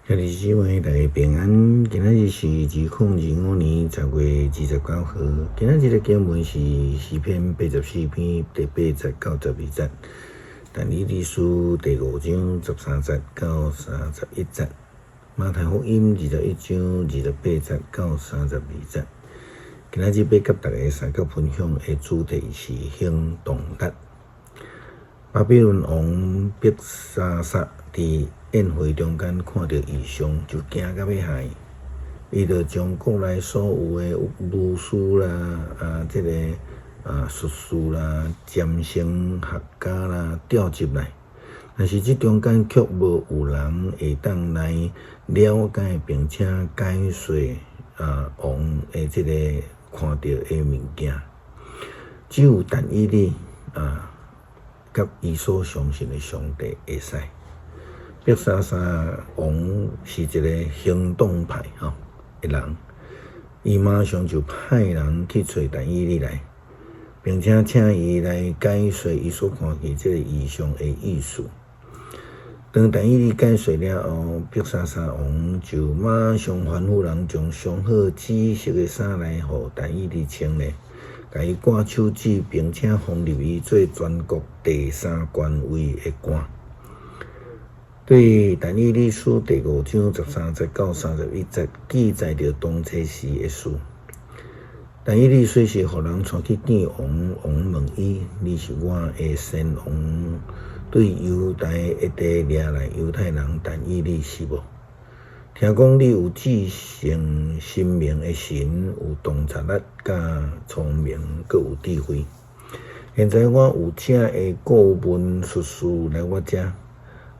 兄弟姊妹，大家平安。今仔日是2025年10月29号。今仔日的经文是诗篇84篇第8节到12节，但以理书第5章13节到31节，马太福音21章28节到32节。今仔日要甲大家三角分享的主题是行动力。巴比伦王伯沙撒伫宴会中间看到异象，就惊到要害。伊就将国内所有的巫师啦、术士啦、占星学家啦调集来。但是这中间却无有人会当来了解并且解说王的看到的物件，只有但以理甲伊所相信的上帝会使。伯沙撒王是一个行动派的人，伊马上就派人去找但以理来，并且请伊来解说伊所看见这个异象的意思。当但以理解说了后，伯沙撒王就马上吩咐人将上好紫色的衫来互但以理穿咧，甲伊挂手指，并且封入伊做全国第3权威的官。对但以理书第5章13节到31节记载着当初时的事。但以理虽是互人带去见王，王问伊：“你是我的先王对犹大一地掠来犹太人但以理是无？听讲你有至圣神明的神，有洞察力、甲聪明，阁有智慧。现在我有请的顾问术士来我这。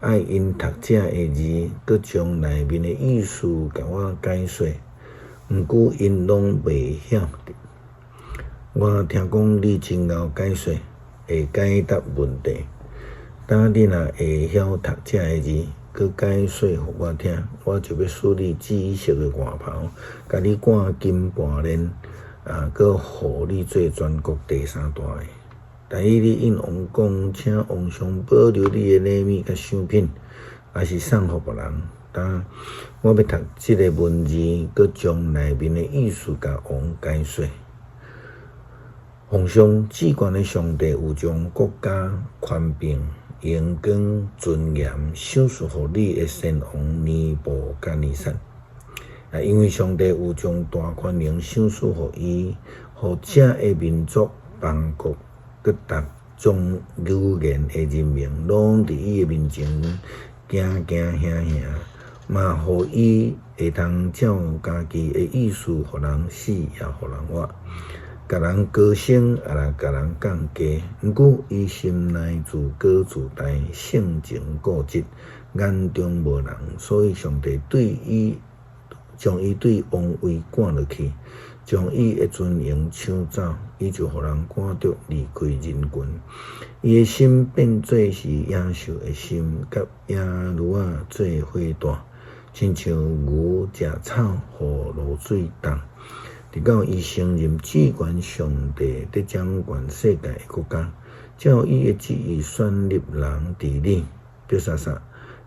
爱因读这的字，佮将内面的意思甲我解说，毋过因拢袂晓。我听讲你真够解说，会解答问题。当你若会晓读这的字，佮解说互我听，我就要使你紫色的外袍，甲你挂金冠链，佮互你做全国第3大的。但以理应王讲，请王上保留你的礼物甲赏品，也是送互别人。但我要读这个文字，佮将内面的意思甲王解说。皇上至高的上帝有将国家、权柄、荣光、尊严赏赐互你的先王尼布甲尼撒。因为上帝有将大权能赏赐互伊，互这的民族、邦国。佮逐种语言的人民，拢伫伊的面前行行，嘛，互伊会通照家己的意思，互人死也互人活，甲人高升，也来甲人降低。毋过，伊心内自高自大，性情固执，眼中无人，所以上帝将伊对王位赶落去。将伊的尊严抢走，伊就互人赶着离开人群。伊的心变做是野兽的心，甲野驴做伙大，亲像牛食草，互露水冻。直到伊承认至高上帝伫掌管世界的国家，照伊的旨意选立人治理。伯沙撒，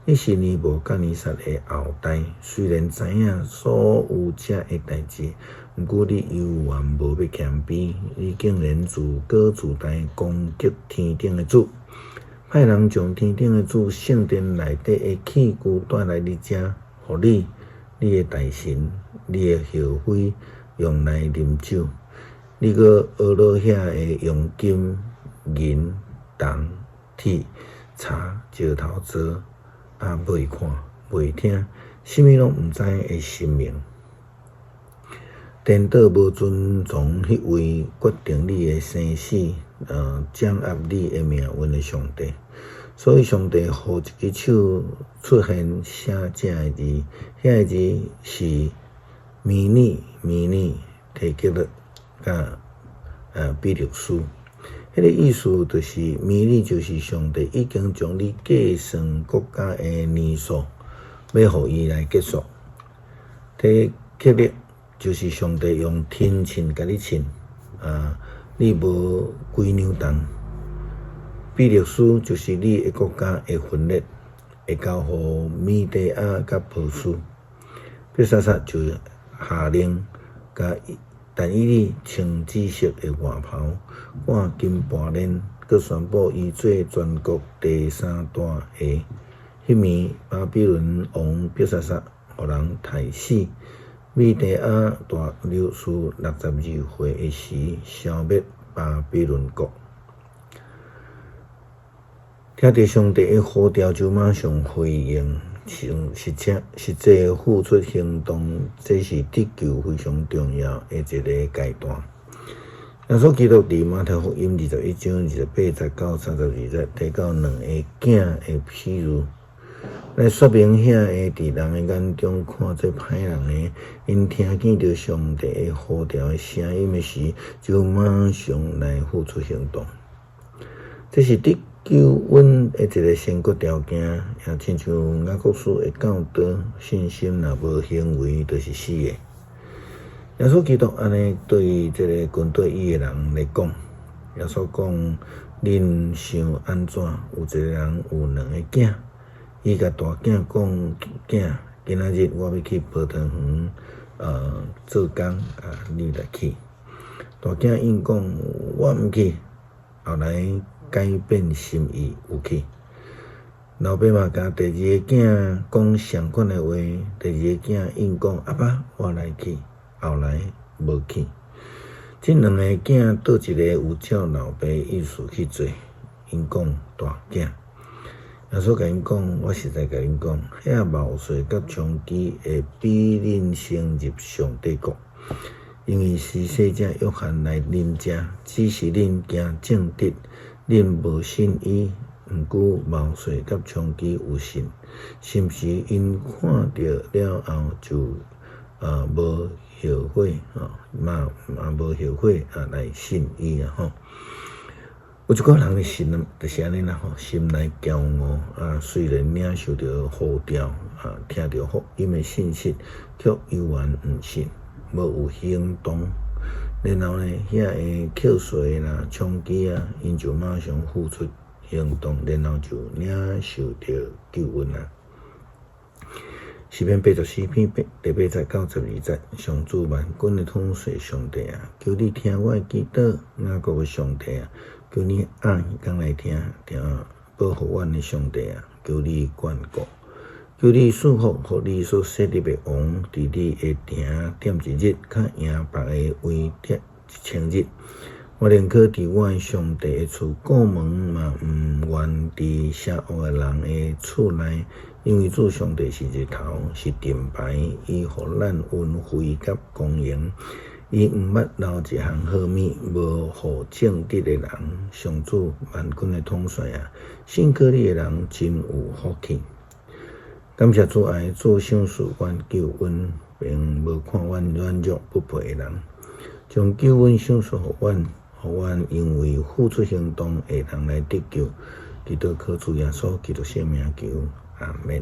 你是尼布甲尼撒的后代，虽然知影所有这的代志。毋过你犹原无要谦卑，你竟然自高自大，攻击天顶的主，派人将天顶的主圣殿内底的器具带来你遮，互你的大神、你的后妃用来啉酒。你搁学落遐的用金、银、铜、铁、茶、石头做，未看、未听，啥物拢毋知的神明。颠倒无尊重迄位决定你的生死、掌握你的命运的上帝，所以上帝互一只手出现写这个字，遐个字是米尼提吉勒甲比勒斯。迄个意思就是米尼就是上帝已经将你计算国家的年数，要互伊来结束。提吉勒就是上帝用天秤甲你称，你无归牛蛋。比勒斯就是你的国家会分裂，会交互米底亚甲波斯。必杀杀就下令，甲但以理穿紫色的外袍，换金盘链，佮宣布伊做全国第3大侠。迄暝，巴比伦王必杀杀互人杀死。米底亚大流士62岁的时，消灭巴比伦国。听到上帝的呼召，就马上回应。实际付出行动，这是得救非常重要的一个阶段。耶稣基督伫马太福音21章28节到32节，提到2个囝的譬喻，来说明遐个伫人的眼中看做歹人的，因听见着上帝的呼召的声音的时，就马上来付出行动。这是得救恩的一个先决条件，也亲像雅各书的教导，信心若无行为，就是死的。耶稣基督安尼对这个军队伊的人来讲，耶稣讲：恁想安怎？有一个人有2个囝，伊甲大囝讲：囝，今仔日我要去煲汤园做工你来去。大囝应讲：我毋去。后来改变心意有去，老爸嘛甲第2个囝讲相款的话，第2个囝应讲阿爸我来去，后来无去。这2个囝倒一个有照老爸意思去做，因讲大囝。耶稣甲因讲，我实在甲因讲，遐冒税甲娼妓会比恁先入上帝国。因为施洗者约翰来恁遮，只是恁行正直，恁无信伊。毋过冒税甲娼妓有信，是毋是因看着了后就无后悔嘛无后悔来信伊吼。有一个人的心就是安尼啦心内骄傲虽然领受着呼召听着福音的信息，却犹原毋信。无有行动，然后呢，遐个扣税啦、娼妓因就马上付出行动，然后就领受着救恩啦。诗篇84篇第8节到12节，上主万军的统帅上帝求你听我的祈祷，雅各的上帝求你暗讲来听保护阮的上帝求你眷顾。求你赐福，互你所设立的王，伫你的城点一日，较赢别个为1000日。我宁可伫我的上帝的厝过门，嘛毋愿伫邪恶的人的厝内，因为主上帝是日头，是盾牌，伊互咱恩惠甲公平。伊毋捌留一项好物，无互正直的人。上主万军的统帅信靠你的人真有福气。感谢主爱做赏赐阮救恩，并无看阮软弱不配的人，将救恩赏赐互阮，互阮因为付出行动会通来得救。基督靠主耶稣基督圣名求，阿门。